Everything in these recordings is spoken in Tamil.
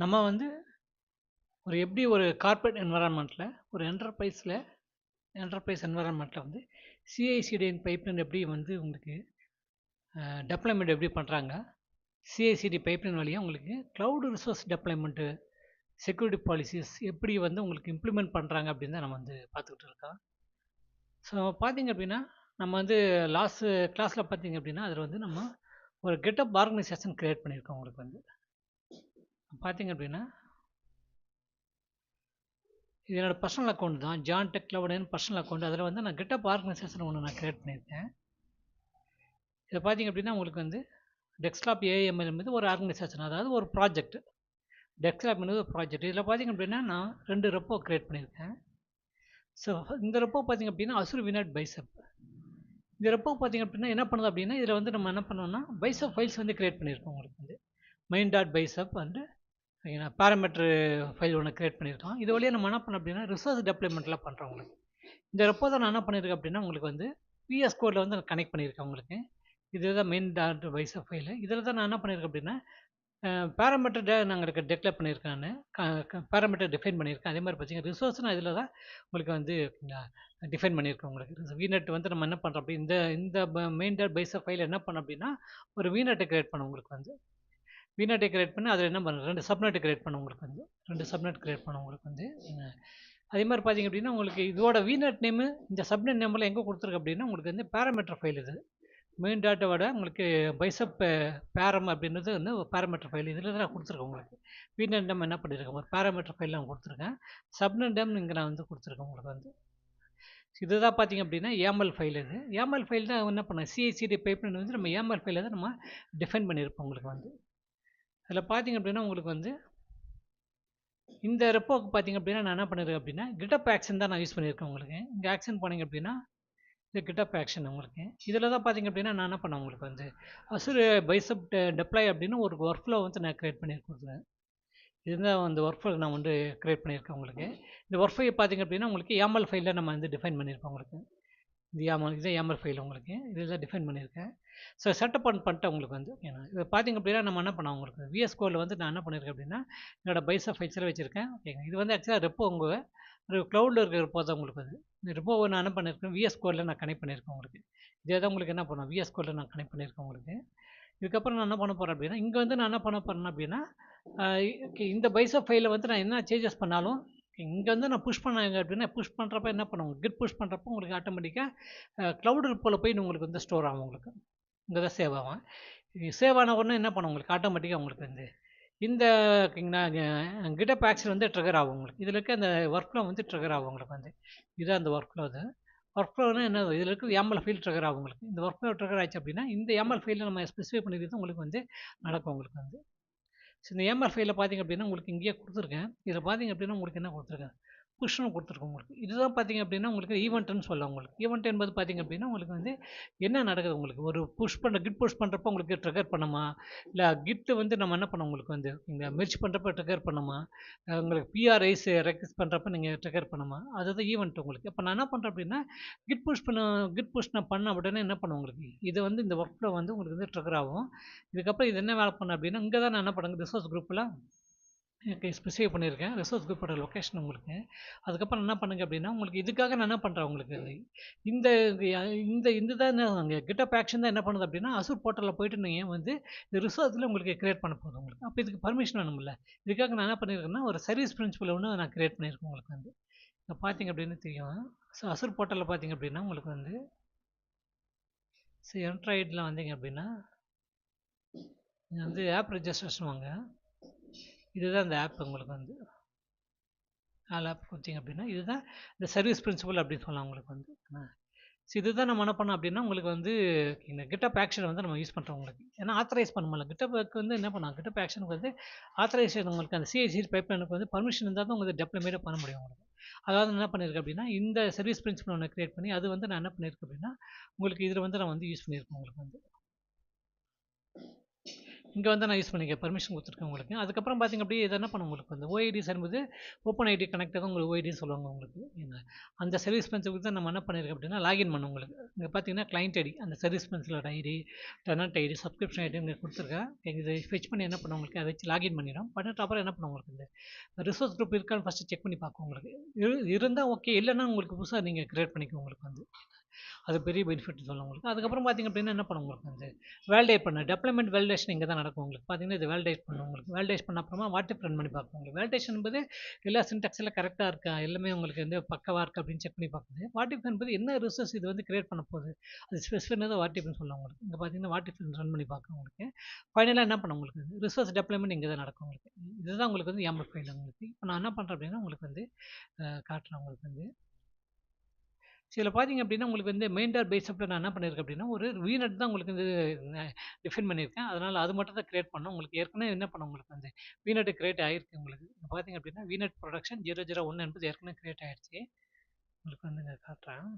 நம்ம வந்து எப்படி ஒரு கார்ப்பரேட் என்வரான்மெண்ட்டில் ஒரு என்டர்பிரைஸ் என்வரான்மெண்ட்டில் வந்து சிஐசிடிஎன் பைப்லைன் எப்படி வந்து உங்களுக்கு டெப்ளாய்மெண்ட் எப்படி பண்ணுறாங்க, சிஐசிடி பைப்லைன் வழியாக உங்களுக்கு க்ளவுட் ரிசோர்ஸ் டெப்ளாய்மெண்ட்டு செக்யூரிட்டி பாலிசிஸ் எப்படி வந்து உங்களுக்கு இம்ப்ளிமெண்ட் பண்ணுறாங்க அப்படின்னு தான் நம்ம வந்து பார்த்துக்கிட்டு இருக்கோம். ஸோ பார்த்தீங்க அப்படின்னா நம்ம வந்து லாஸ்ட் கிளாஸில் பார்த்தீங்க அப்படின்னா அதில் வந்து நம்ம ஒரு கெட்டப் ஆர்கனைசேஷன் க்ரியேட் பண்ணியிருக்கோம். உங்களுக்கு வந்து பார்த்தீங்க அப்படின்னா இது என்னோட பர்சனல் அக்கௌண்ட் தான், ஜான் டெக் கிளவுடுன்னு பர்சனல் அக்கௌண்ட். அதில் வந்து நான் கெட்டப் ஆர்கனைசேஷன் ஒன்று நான் க்ரியேட் பண்ணியிருக்கேன். இதை பார்த்தீங்க அப்படின்னா உங்களுக்கு வந்து டெஸ்க்டாப் ஏஎம்எல் என்பது ஒரு ஆர்கனைசேஷன், அதாவது ஒரு ப்ராஜெக்ட். டெஸ்க்டாப் என்பது ஒரு ப்ராஜெக்ட். இதில் பார்த்தீங்க அப்படின்னா நான் 2 ரெப்போ க்ரியேட் பண்ணியிருக்கேன். ஸோ இந்த ரெப்போ பார்த்தீங்க அப்படின்னா அசுர் வினாட் பைசப். இந்த ரெப்போ பார்த்தீங்க அப்படின்னா என்ன பண்ணுது அப்படின்னா இதில் வந்து நம்ம என்ன பண்ணோம்னா பைசப் ஃபைல்ஸ் வந்து க்ரியேட் பண்ணியிருக்கோம். உங்களுக்கு வந்து மெயின் டாட் பைசப் வந்து பேராமீட்டர் ஃபைல் ஒன்று க்ரியேட் பண்ணியிருக்கோம். இது வழியாக நம்ம என்ன பண்ணோம் அப்படின்னா ரிசோர்ஸ் டெப்ளாய்மெண்ட்லாம் பண்ணுறோம். உங்களுக்கு இந்த ரெப்போ தான் நான் என்ன பண்ணியிருக்கேன் அப்படின்னா உங்களுக்கு வந்து பிஎஸ் கோடில் வந்து நான் கனெக்ட் பண்ணியிருக்கேன். உங்களுக்கு இதுதான் மெயின் டாட் பைசப் ஃபைலு. இதில் தான் நான் என்ன பண்ணியிருக்கேன் அப்படின்னா பேராமீட்டர் நாங்கள் டெக்ளேர் பண்ணியிருக்கேன். நான் பேராமீட்டர் டிஃபைன் பண்ணியிருக்கேன். அதே மாதிரி பார்த்தீங்கன்னா ரிசோர்ஸ் நான் இதில் தான் உங்களுக்கு வந்து டிஃபைன் பண்ணியிருக்கேன். உங்களுக்கு வீநெட் வந்து நம்ம என்ன பண்ணுறோம் அப்படி இந்த இந்த மெயின் டாட் பைசப் ஃபைல் என்ன பண்ணோம் அப்படின்னா ஒரு வீநெட்டை கிரியேட் பண்ணோம். உங்களுக்கு வந்து வீநெட்டை கிரியேட் பண்ணி அதில் என்ன பண்ணுறோம் 2 சப்நெட் கிரியேட் பண்ணோம். உங்களுக்கு வந்து 2 சப்நெட் கிரியேட் பண்ணோம். உங்களுக்கு வந்து அதே மாதிரி பார்த்தீங்க அப்படின்னா உங்களுக்கு இதோட வீநெட் நேமு இந்த சப்நெட் நேமில் எங்கே கொடுத்துருக்கு அப்படின்னா உங்களுக்கு வந்து பேராமீட்டர் ஃபைல். இது மெயின் டாட்டை விட உங்களுக்கு பைசப் பேரம் அப்படின்றது வந்து ஒரு பேராமீட்டர் ஃபைல். இதில் தான் நான் கொடுத்துருக்கேன். உங்களுக்கு வீநெட் நேம் என்ன பண்ணியிருக்கேன் ஒரு பேராமீட்டர் ஃபைல் நான் கொடுத்துருக்கேன். சப்நெட் நேம் இங்கே நான் வந்து கொடுத்துருக்கேன். உங்களுக்கு வந்து இதுதான் பார்த்தீங்க அப்படின்னா ஏமல் ஃபைல். இது ஏமல் ஃபைல் தான் என்ன பண்ணேன் சிஐசிடி பைப்லைன் வந்து நம்ம ஏமல் ஃபைலை தான் நம்ம டிஃபைன் பண்ணியிருப்போம். உங்களுக்கு வந்து அதில் பார்த்தீங்க அப்படின்னா உங்களுக்கு வந்து இந்த ரெப்போக்கு பார்த்தீங்க அப்படின்னா நான் என்ன பண்ணியிருக்கேன் அப்படின்னா கிட்டப் ஆக்ஷன் தான் நான் யூஸ் பண்ணியிருக்கேன். உங்களுக்கு இங்கே ஆக்ஷன் போனீங்க அப்படின்னா இது கிட்டப் ஆக்ஷன். உங்களுக்கு இதில் தான் பார்த்தீங்க அப்படின்னா நான் என்ன பண்ணேன் உங்களுக்கு வந்து அசுர் பைசப் டெப்ளாய் அப்படின்னு ஒரு ஒர்க் ஃப்ளோ வந்து நான் க்ரியேட் பண்ணியிருக்கேன். இதுதான் அந்த ஒர்க் ஃப்ளோ நான் வந்து க்ரியேட் பண்ணியிருக்கேன். உங்களுக்கு இந்த ஒர்க் ஃபைல் பார்த்தீங்க அப்படின்னா உங்களுக்கு ஏமல் ஃபைலில் நம்ம வந்து டிஃபைன் பண்ணியிருக்கோம். உங்களுக்கு இது ஏமல் ஃபைல் உங்களுக்கு இதில் டிஃபைன் பண்ணியிருக்கேன். ஸோ செட்டப் பண்ணிட்டேன். உங்களுக்கு வந்து ஏன்னா இதை பார்த்தீங்க அப்படின்னா நம்ம என்ன பண்ணோம் உங்களுக்கு விஎஸ் கோடில் வந்து நான் என்ன பண்ணியிருக்கேன் அப்படின்னா என்னோட பைசப் ஃபைல்ஸில் வச்சுருக்கேன். ஓகேங்க இது வந்து ஆக்சுவலாக ரெப்போ உங்கள் ஒரு க்ளவுடில் இருக்கிற ரெப்போ தான். உங்களுக்கு வந்து இந்த ரெப்போவை நான் என்ன பண்ணியிருக்கேன் விஎஸ் கோடில் நான் கனெக்ட் பண்ணியிருக்கேன். உங்களுக்கு இதே தான் உங்களுக்கு என்ன பண்ணுவோம் விஎஸ் கோடில் நான் கனெக்ட் பண்ணியிருக்கேன். உங்களுக்கு இதுக்கப்புறம் நான் என்ன பண்ண போகிறேன் அப்படின்னா இங்கே வந்து நான் என்ன பண்ண போகிறேன் அப்படின்னா இந்த பைசப் ஃபைலில் வந்து நான் என்ன சேஞ்சஸ் பண்ணாலும் இங்கே வந்து நான் புஷ் பண்ணாங்க அப்படின்னா புஷ் பண்ணுறப்ப என்ன பண்ணுவோம் கிட் புஷ் பண்ணுறப்போ உங்களுக்கு ஆட்டோமேட்டிக்காக க்ளவுட் ரிப்போவில் போய் உங்களுக்கு வந்து ஸ்டோர் ஆகும். உங்களுக்கு இங்கே தான் சேவ் ஆகும். சேவ் ஆன உடனே என்ன பண்ணும் உங்களுக்கு ஆட்டோமேட்டிக்காக உங்களுக்கு வந்து இந்த கிட்டப் ஆக்ஷன் வந்து ட்ரிகர் ஆகும். உங்களுக்கு இதில் இருக்க அந்த ஒர்க் ஃப்ளோ வந்து ட்ரிகர் ஆகும். உங்களுக்கு வந்து இதுதான் அந்த ஒர்க் ஃப்ளோ. அது ஒர்க் ஃப்ளோனா என்ன இதில் இருக்க ஏமல் ஃபைல் ட்ரிகர் ஆகும். உங்களுக்கு இந்த ஒர்க் ஃப்ளோ ட்ரிகர் ஆச்சு அப்படின்னா இந்த ஏமல் ஃபைலில் நம்ம ஸ்பெசிஃபை பண்ணிக்கிறது உங்களுக்கு வந்து நடக்கும். உங்களுக்கு வந்து ஸோ இந்த ஏமல் ஃபைலில் பார்த்தீங்க அப்படின்னா உங்களுக்கு இங்கேயே கொடுத்துருக்கேன். இதில் பார்த்தீங்க அப்படின்னா உங்களுக்கு என்ன கொடுத்துருக்கேன் புஷ்னு கொடுத்துருக்கோம். உங்களுக்கு இதுதான் பார்த்தீங்க அப்படின்னா உங்களுக்கு ஈவெண்ட்னு சொல்லலாம். உங்களுக்கு ஈவெண்ட் என்பது பார்த்தீங்க அப்படின்னா உங்களுக்கு வந்து என்ன நடக்குது உங்களுக்கு ஒரு கிட் புஷ் பண்ணுறப்போ உங்களுக்கு ட்ரிகர் பண்ணுமா, இல்லை கிட்டு வந்து நம்ம என்ன பண்ணோம் உங்களுக்கு வந்து இந்த மெர்ஜ் பண்ணுறப்ப ட்ரிகர் பண்ணுமா, உங்களுக்கு பிஆர்ஐஸ் ரெக்வெஸ்ட் பண்ணுறப்ப நீங்கள் ட்ரிகர் பண்ணுமா, அதுதான் ஈவெண்ட். உங்களுக்கு இப்போ நான் என்ன பண்ணுறேன் அப்படின்னா கிட் புஷ் நான் பண்ண உடனே என்ன பண்ணும் உங்களுக்கு இது வந்து இந்த ஒர்க் ஃப்ளோ வந்து உங்களுக்கு வந்து ட்ரிகர் ஆகும். இதுக்கப்புறம் இது என்ன வேலை பண்ண அப்படின்னா இங்கே தான் நான் என்ன பண்ணுங்க ரிசோர்ஸ் குரூப்பில் ஸ்பெசிஃபை பண்ணியிருக்கேன் ரிசோர்ஸ் குரூப்போட லொக்கேஷன். உங்களுக்கு அதுக்கப்புறம் என்ன பண்ணுங்க அப்படின்னா உங்களுக்கு இதுக்காக நான் என்ன பண்ணுறேன் உங்களுக்கு இந்த இந்த இந்த தான் என்ன கிட்டப் ஆக்ஷன் தான் என்ன பண்ணுது அப்படின்னா அசூர் போர்ட்டலில் போயிட்டு நீங்கள் வந்து இந்த ரிசோர்ஸில் உங்களுக்கு கிரியேட் பண்ண போதும். உங்களுக்கு அப்போ இதுக்கு பர்மிஷன் வேணும்ல. இதுக்காக நான் என்ன பண்ணியிருக்கேன்னா ஒரு சர்வீஸ் பிரின்சிபல் ஒன்று நான் கிரியேட் பண்ணியிருக்கேன். உங்களுக்கு வந்து இப்போ பார்த்தீங்க அப்படின்னு தெரியும். ஸோ அசூர் போர்ட்டலில் பார்த்தீங்க அப்படின்னா உங்களுக்கு வந்து என்ட்ராய்டில் வந்தீங்க அப்படின்னா நீங்கள் வந்து ஆப் ரெஜிஸ்ட்ரேஷன் வாங்க. இதுதான் இந்த ஆப். உங்களுக்கு வந்து ஆல் ஆப் கொடுத்தீங்க அப்படின்னா இதுதான் இந்த சர்வீஸ் பிரின்சிபல் அப்படின்னு சொல்லலாம். உங்களுக்கு வந்து ஸோ இதுதான் நம்ம என்ன பண்ணோம் அப்படின்னா உங்களுக்கு வந்து இந்த கிட்டப் ஆக்ஷன் வந்து நம்ம யூஸ் பண்ணுறோம். உங்களுக்கு ஏன்னா ஆத்தரைஸ் பண்ண முடியல. கிட்டப்புக்கு வந்து என்ன பண்ணலாம் கிட்டப் ஆக்ஷனுக்கு வந்து ஆத்தரைசேஷன் உங்களுக்கு அந்த சிஐசி பைப்லைனுக்கு வந்து பர்மிஷன் இருந்தால் தான் உங்களுக்கு டெப்ளமேட்டே பண்ண முடியும். உங்களுக்கு அதாவது என்ன பண்ணியிருக்கேன் அப்படின்னா இந்த சர்வீஸ் பிரின்சிபல் ஒன்று கிரியேட் பண்ணி அது வந்து நான் என்ன பண்ணியிருக்கேன் அப்படின்னா உங்களுக்கு இதில் வந்து நான் வந்து யூஸ் பண்ணியிருக்கேன். உங்களுக்கு வந்து இங்கே வந்து நான் யூஸ் பண்ணிக்க பர்மிஷன் கொடுத்துருக்கேன் உங்களுக்கு. அதுக்கப்புறம் பார்த்திங்க அப்படியே இதை என்ன பண்ண உங்களுக்கு வந்து ஓஐடிஸ் என்பது ஓப்பன் ஐடி கனெக்ட் தான் உங்களுக்கு ஓஐடின்னு சொல்லுவாங்க உங்களுக்கு. அந்த சர்வீஸ் பென்ஸுக்கு தான் நம்ம என்ன பண்ணியிருக்கோம் அப்படின்னா லாகின் பண்ண உங்களுக்கு. இங்கே பார்த்தீங்கன்னா கிளைண்ட் ஐடி, அந்த சர்வீஸ் பென்ஸிலோட ID, tenant ID, subscription ID இங்கே கொடுத்துருக்கேன். இதை ஃபெச் பண்ணி என்ன பண்ண உங்களுக்கு அதை வச்சு லாகின் பண்ணிடும். பண்ணிட்டு அப்புறம் என்ன பண்ண உங்களுக்கு இந்த ரிசோர்ஸ் குரூப் இருக்கான்னு ஃபஸ்ட்டு செக் பண்ணி பார்க்கும் உங்களுக்கு. இருந்தால் ஓகே, இல்லைன்னா உங்களுக்கு புதுசாக நீங்கள் க்ரியேட் பண்ணிக்க உங்களுக்கு வந்து அது பெரிய பெனிஃபிட் சொல்ல உங்களுக்கு. அதுக்கப்புறம் பார்த்திங்க அப்படின்னா என்ன பண்ண உங்களுக்கு வந்து வேலிடேட் பண்ண டெப்ளாய்மெண்ட் வேலிடேஷன் இங்கே தான் நடக்கும் உங்களுக்கு. பார்த்தீங்கன்னா இது வேலிடேட் பண்ணும் உங்களுக்கு. வேலிடேட் பண்ண அப்புறமா வாட்ஸ்அப் ரன் பண்ணி பார்க்கும் உங்களுக்கு. வேலிடேஷன் என்பது எல்லா சின்டாக்ஸில் கரெக்டாக இருக்கா, எல்லாமே உங்களுக்கு வந்து பக்கவாக இருக்கா அப்படின்னு செக் பண்ணி பார்க்குது. வாட்ஸ்அப் என்பது என்ன ரிசோர்ஸ் இது வந்து கிரியேட் பண்ண போகுது, அது ஸ்பெசிஃபை தான் வாட்ஸ்அப்னு சொல்லுவாங்க உங்களுக்கு. இங்கே பார்த்தீங்கன்னா வாட்ஸ்அப் ரன் பண்ணி பார்க்க உங்களுக்கு. ஃபைனலாக என்ன பண்ண உங்களுக்கு ரிசோர்ஸ் டெப்ளாய்மெண்ட் இங்கே தான் நடக்கும் உங்களுக்கு. இதுதான் உங்களுக்கு வந்து YAML ஃபைல் உங்களுக்கு. இப்போ நான் என்ன பண்ணுறேன் அப்படின்னா உங்களுக்கு வந்து காட்டுறேன் உங்களுக்கு வந்து. இதில் பார்த்தீங்க அப்படின்னா உங்களுக்கு வந்து மெயின் டாட் பேஸ்அப்பில் நான் என்ன பண்ணியிருக்கேன் அப்படின்னா ஒரு VNet தான் உங்களுக்கு வந்து டிஃபைன் பண்ணியிருக்கேன். அதனால் அது மட்டும் தான் கிரியேட் பண்ணோம். உங்களுக்கு ஏற்கனவே என்ன பண்ண உங்களுக்கு வந்து VNet கிரியேட் ஆகிருக்கு உங்களுக்கு. பார்த்தீங்க அப்படின்னா VNet ப்ரொடக்ஷன் 001 என்பது ஏற்கனவே கிரியேட் ஆகிடுச்சு. உங்களுக்கு வந்து நான் காட்டுறேன்.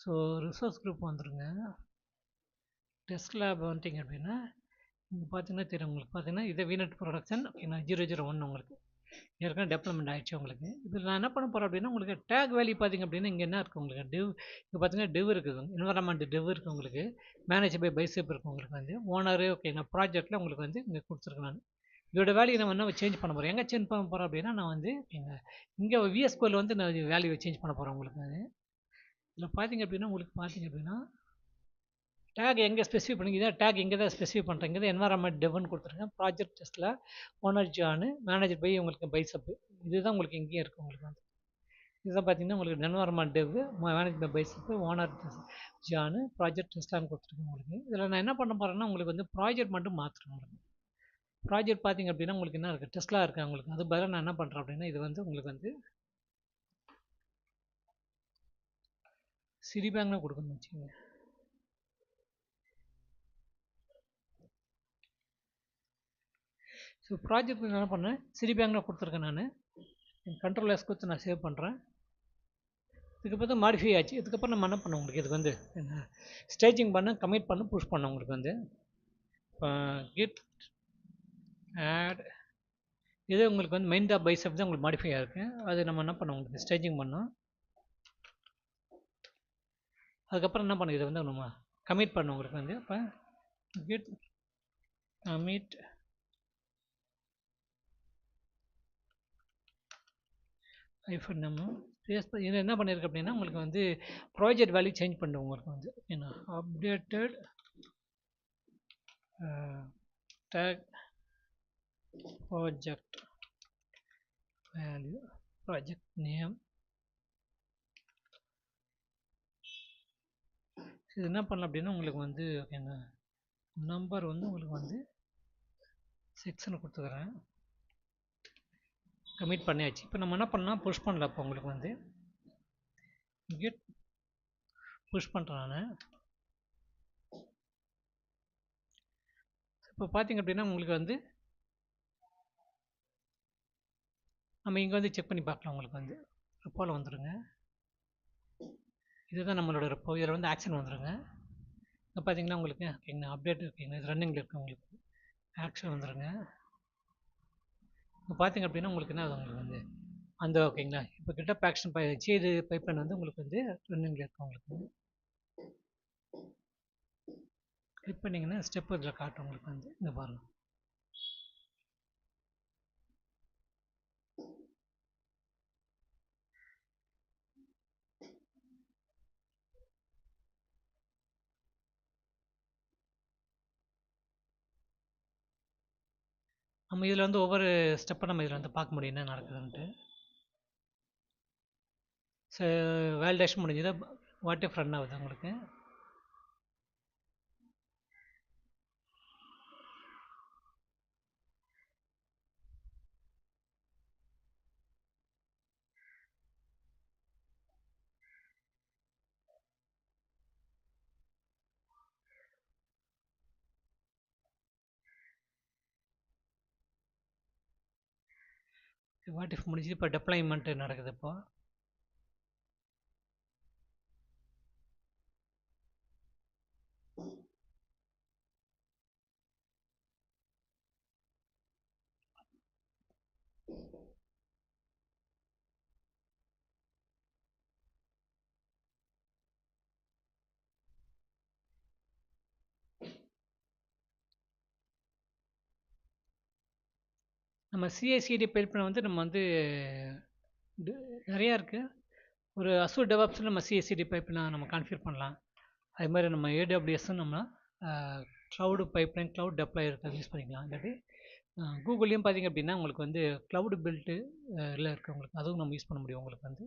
ஸோ ரிசோர்ஸ் குரூப் வந்துடுங்க. டெஸ்ட் லேப் வந்துட்டிங்க அப்படின்னா இங்கே பார்த்தீங்கன்னா தெரியும் உங்களுக்கு. பார்த்தீங்கன்னா இது VNet ப்ரொடக்ஷன் ஓகேங்களா 001 உங்களுக்கு ஏற்கனவே டெவலப்மெண்ட் ஆகிடுச்சு உங்களுக்கு. இதில் நான் என்ன பண்ண போகிறேன் அப்படின்னா உங்களுக்கு டேக் வேல்யூ பார்த்திங்க அப்படின்னா இங்கே என்ன இருக்குது உங்களுக்கு டிவ். இப்போ பார்த்தீங்கன்னா டிவ் இருக்குது, என்வரான்மெண்ட் டிவ் இருக்குது உங்களுக்கு. மேனேஜ் பை பைசெப் இருக்குது உங்களுக்கு வந்து. ஓனரு ஓகேங்களா ப்ராஜெக்ட்டில் உங்களுக்கு வந்து இங்கே கொடுத்துருக்கேன் நான். இதோட வேல்யூ நம்ம என்ன சேஞ்ச் பண்ண போகிறோம், எங்கே சேஞ்ச் பண்ண போகிறோம் அப்படின்னா நான் வந்து இங்கே VS Code வந்து நான் வேல்யூ சேஞ்ச் பண்ண போகிறேன் உங்களுக்கு. அது இதில் பார்த்திங்க அப்படின்னா உங்களுக்கு பார்த்திங்க அப்படின்னா டேக் எங்கே ஸ்பெசிஃபை பண்ணி இதான் டேக் இங்கே தான் ஸ்பெசிஃபை பண்ணுறேங்க. இது என்வரான்மெண்ட் டெவன் கொடுத்துருக்கேன். ப்ராஜெக்ட் டெஸ்ட்டில் ஓனர் ஜானு, மேனேஜர் பை உங்களுக்கு பைசப்பு. இதுதான் உங்களுக்கு இங்கேயும் இருக்குது உங்களுக்கு வந்து. இதுதான் பார்த்தீங்கன்னா உங்களுக்கு என்வரான்மெண்ட் டெவ், மேனேஜ் பை பைசப்பு, ஓனர் ஜானு, ப்ராஜெக்ட் டெஸ்ட்லான்னு கொடுத்துருக்கேன் உங்களுக்கு. இதில் நான் என்ன பண்ண போகிறேன்னா உங்களுக்கு வந்து ப்ராஜெக்ட் மட்டும் மாற்றுறேன் உங்களுக்கு. ப்ராஜெக்ட் பார்த்திங்க அப்படின்னா உங்களுக்கு என்ன இருக்குது டெஸ்ட்லாம் இருக்குது உங்களுக்கு. அது பதிலாக நான் என்ன பண்ணுறேன் அப்படின்னா இது வந்து உங்களுக்கு வந்து சிடி பேங்க்னு கொடுக்கணும்னு வச்சுக்கோங்க. ஸோ ப்ராஜெக்ட் என்ன பண்ணேன் சிடி பேங்க்கில் கொடுத்துருக்கேன். நான் கண்ட்ரோல் எஸ் கொடுத்து நான் சேவ் பண்ணுறேன். இதுக்கப்புறம் மாடிஃபை ஆச்சு. இதுக்கப்புறம் நம்ம என்ன பண்ணோம் உங்களுக்கு இதுக்கு வந்து ஸ்டேஜிங் பண்ண கமிட் பண்ண புஷ் பண்ணோம் உங்களுக்கு வந்து. இப்போ கிட் ஆட் இது உங்களுக்கு வந்து மெயின் டாப் பைசப் தான் உங்களுக்கு மாடிஃபை ஆகிருக்கு. அது நம்ம என்ன பண்ணோம் உங்களுக்கு ஸ்டேஜிங் பண்ணோம். அதுக்கப்புறம் என்ன பண்ணோம் இதை வந்து நம்ம கமிட் பண்ணோம் உங்களுக்கு வந்து. இப்போ கிட் கமிட் ஐஃபோன் நம்ம இது என்ன பண்ணியிருக்கு அப்படின்னா உங்களுக்கு வந்து ப்ராஜெக்ட் வேல்யூ சேஞ்ச் பண்ணுவோம் உங்களுக்கு வந்து என்ன updated take project value project name. இது என்ன பண்ணலாம் அப்படின்னா உங்களுக்கு வந்து ஓகேங்க நம்பர் வந்து உங்களுக்கு வந்து 6ன்னு கொடுத்துக்கிறேன். கமிட் பண்ணியாச்சு. இப்போ நம்ம என்ன பண்ணலாம் புஷ் பண்ணல. இப்போ உங்களுக்கு வந்து கிட் புஷ் பண்ணுறேன் நான். இப்போ பார்த்தீங்க அப்படின்னா உங்களுக்கு வந்து நம்ம இங்கே வந்து செக் பண்ணி பார்க்கலாம். உங்களுக்கு வந்து ரிப்போவில் வந்துடுங்க. இதுதான் நம்மளோட ரிப்போ. இதில் வந்து ஆக்ஷன் வந்துடுங்க. இப்போ பார்த்தீங்கன்னா உங்களுக்கு ஓகேங்களா அப்டேட் இருக்குங்க இது ரன்னிங்கில் இருக்குது உங்களுக்கு. ஆக்ஷன் வந்துடுங்க. இப்போ பார்த்தீங்க அப்படின்னா உங்களுக்கு என்ன உங்களுக்கு வந்து அந்த ஓகேங்களா இப்போ கிட்டப் ஆக்ஷன் செய்து பைப்லைன் வந்து உங்களுக்கு வந்து ரன்னிங்கில் இருக்கும் உங்களுக்கு. கிளிக் பண்ணிங்கன்னா ஸ்டெப் இதில் காட்டும் உங்களுக்கு வந்து. இங்கே பாருங்கள். நம்ம இதில் வந்து ஒவ்வொரு ஸ்டெப்பை நம்ம இதில் வந்து பார்க்க முடியும் என்ன நடக்குதுன்ட்டு. ஸோ வேலிடேஷன் முடிஞ்சது. வாட் இஃப் ரன் ஆகுது உங்களுக்கு. வாட் இஃப் முடிஞ்சு இப்போ டெப்ளாய்மெண்ட் நடக்குது. இப்போ நம்ம சிஐசிடி பைப்லைன் வந்து நம்ம வந்து நிறையா இருக்குது. ஒரு அசூர் டெவாப்ஸில் நம்ம சிஐசிடி பைப்லைன் நம்ம கான்ஃபிகர் பண்ணலாம். அது மாதிரி நம்ம ஏடபிள்யூஎஸும் நம்ம க்ளவுடு பைப்லைன் க்ளவுட் டெப்ளாய் இருக்கிறது யூஸ் பண்ணிக்கலாம். இல்லாட்டி கூகுள்லேயும் பார்த்தீங்க அப்படின்னா உங்களுக்கு வந்து க்ளவுடு பில்ட்டு இல்லை இருக்குது, உங்களுக்கு அதுவும் நம்ம யூஸ் பண்ண முடியும். உங்களுக்கு வந்து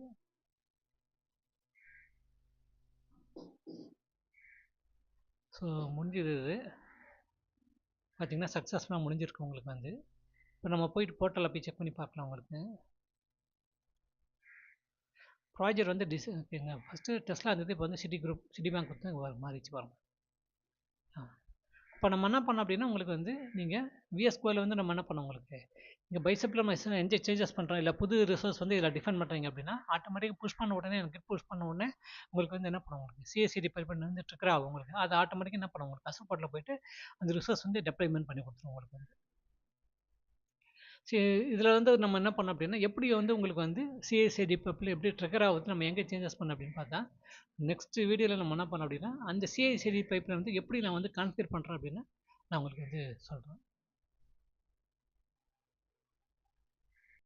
ஸோ முடிஞ்சது இது பார்த்தீங்கன்னா சக்ஸஸ்ஃபுல்லாக முடிஞ்சிருக்கு உங்களுக்கு வந்து. இப்போ நம்ம போயிட்டு போர்ட்டலில் போய் செக் பண்ணி பார்க்கலாம். உங்களுக்கு ப்ராஜெக்ட் வந்து ஓகேங்க. ஃபஸ்ட்டு டெஸ்லா இருந்தது, இப்போ வந்து சிட்டி பேங்க் வந்து மாறிச்சு பாருங்கள். இப்போ நம்ம என்ன பண்ணோம் அப்படின்னா உங்களுக்கு வந்து நீங்கள் விஎஸ் கோயில் வந்து நம்ம என்ன பண்ணோம், உங்களுக்கு இங்கே பைசெப்பில் நம்ம எந்த சேஞ்சஸ் பண்ணுறோம் இல்லை புது ரிசோர்ஸ் வந்து இதில் டிஃபைன் பண்ணுறீங்க அப்படின்னா ஆட்டோமேட்டிக்காக புஷ் பண்ண உடனே எனக்கு புஷ் பண்ண உடனே உங்களுக்கு வந்து என்ன பண்ணுவோம், உங்களுக்கு சிஎஸ்சிடி பைப்லைன் வந்து ட்ரிக்கர் ஆகும். உங்களுக்கு அது ஆட்டோமேட்டிக்காக என்ன பண்ணுவோம், உங்களுக்கு அசோபாட்டில் போயிட்டு அந்த ரிசோர்ஸ் வந்து டெப்ளாய்மெண்ட் பண்ணி கொடுத்துரும் உங்களுக்கு வந்து. சரி, இதில் வந்து நம்ம என்ன பண்ணோம் அப்படின்னா எப்படி வந்து உங்களுக்கு வந்து சிஎஸ்சிடி பைப்பில் எப்படி ட்ரிக்கர் ஆகுது, நம்ம எங்கே சேஞ்சஸ் பண்ணோம் அப்படின்னு பார்த்தா நெக்ஸ்ட் வீடியோவில் நம்ம என்ன பண்ணோம் அப்படின்னா அந்த சிஐசிடி பைப்பில் வந்து எப்படி நான் வந்து கான்ஃபிகர் பண்ணுறேன் அப்படின்னு நான் உங்களுக்கு வந்து சொல்கிறேன்.